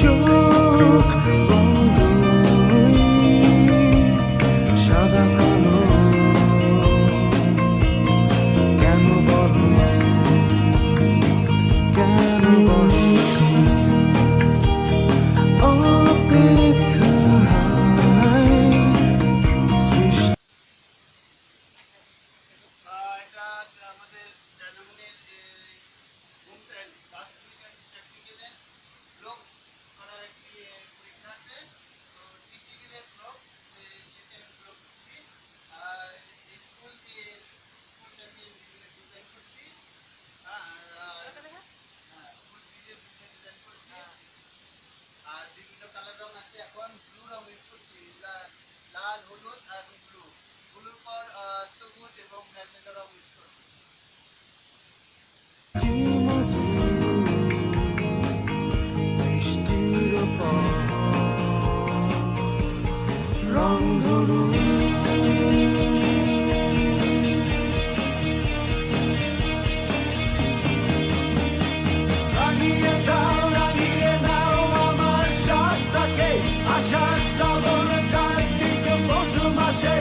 চোখ বন্ধই সাদা কালো কেন বলো কেন বলো অপেক্ষায় সৃষ্টি এটা আমাদের ডায়নামোনের হোম সায়েন্স প্র্যাকটিক্যালের ব্লক করার একটি পরীক্ষা আছে। তো টিটিভিলের ব্লক সেটা আমি ব্লক করছি। আর এই ফুল দিয়ে ফুলটা দিয়ে ডিজাইন করছি। ফুল দিয়ে ডিজাইন করছি। আর বিভিন্ন কালার রং আছে। এখন ব্লু রং ইউজ করছি, লাল হলুদ আর ব্লু। ব্লুর পর সবুজ এবং ম্যাজেন্টা রং ইউজ করব। বৃষ্টির উপর রং ধরুন রাঙিয়ে দাও আমার সাতটাকে আষাঢ় শ্রাবণ কার্তিক পৌষ মাসে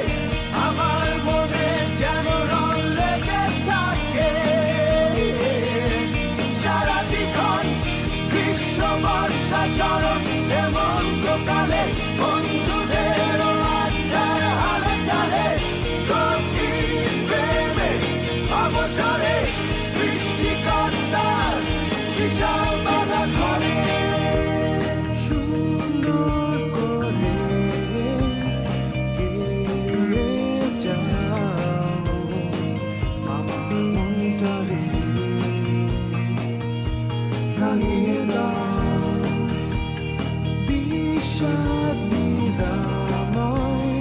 আমার মনে যেন রং লেগে থাকে সারাদিক্ষণ গ্রীষ্ম বর্ষা শরৎ হেমন্তকালে বন্ধুদের আড্ডার হালে চালে গভীর প্রেমে অবসরে সৃষ্টিকর্তার বিশাল বাধা করে সুন্দর করে গেয়ে যাও আমার মনটারে রাঙিয়ে দাও বিষাদ নিরাময়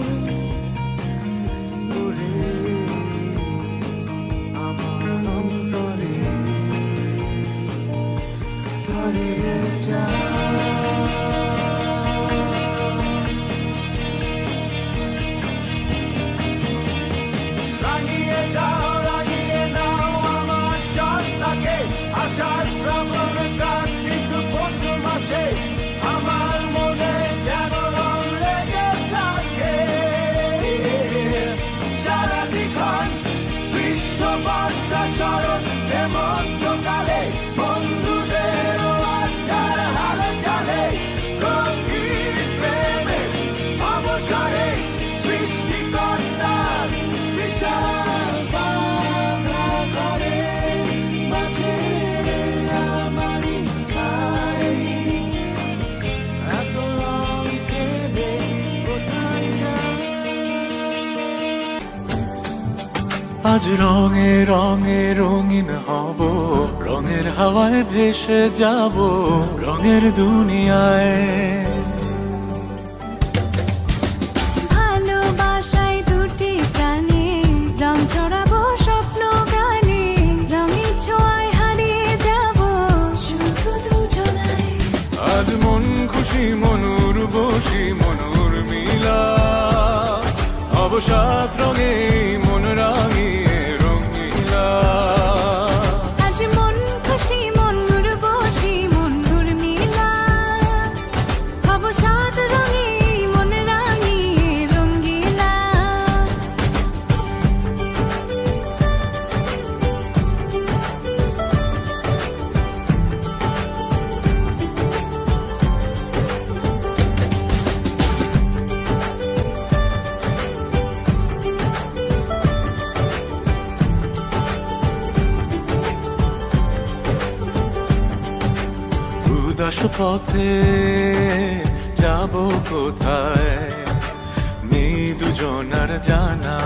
করে আমার অন্তরে হারিয়ে যাও রাঙিয়ে দাও আমার সাতটাকে আষাঢ় শ্রাবণ কার্তিক পৌষ মাসে আমার মনে যেন রং লেগে থাকে সারাদিক্ষণ গ্রীষ্ম বর্ষা শরৎ হেমন্তকালে বন্ধুদের আড্ডার হালে চালে গভীর প্রেমে অবসরে সৃষ্টিকর্তার বিশাল বাধা করে মাঝে আমারই ঠাই এত রং পেলে কোথায় যায় আজ রঙে রঙে রঙিন হব রঙের হাওয়ায় ভেসে যাব রঙের দুনিয়ায় ভালোবাসায় দুটি প্রাণে রং ছড়াবো স্বপ্ন গানে রঙের ছোঁয়ায় হারিয়ে যাব শুধু দুজনায় আজ মন খুশি মনুর বসি মনুর মিলা অবসাদ রঙে মন রাঙিয়ে রঙিলা আজ মন খুশি মনুর বসি মনুর মিলা অবসাদ রঙে মন রাঙিয়ে রঙ্গিলা উদাস পথে যাব কোথায় নেই দুজনার জানা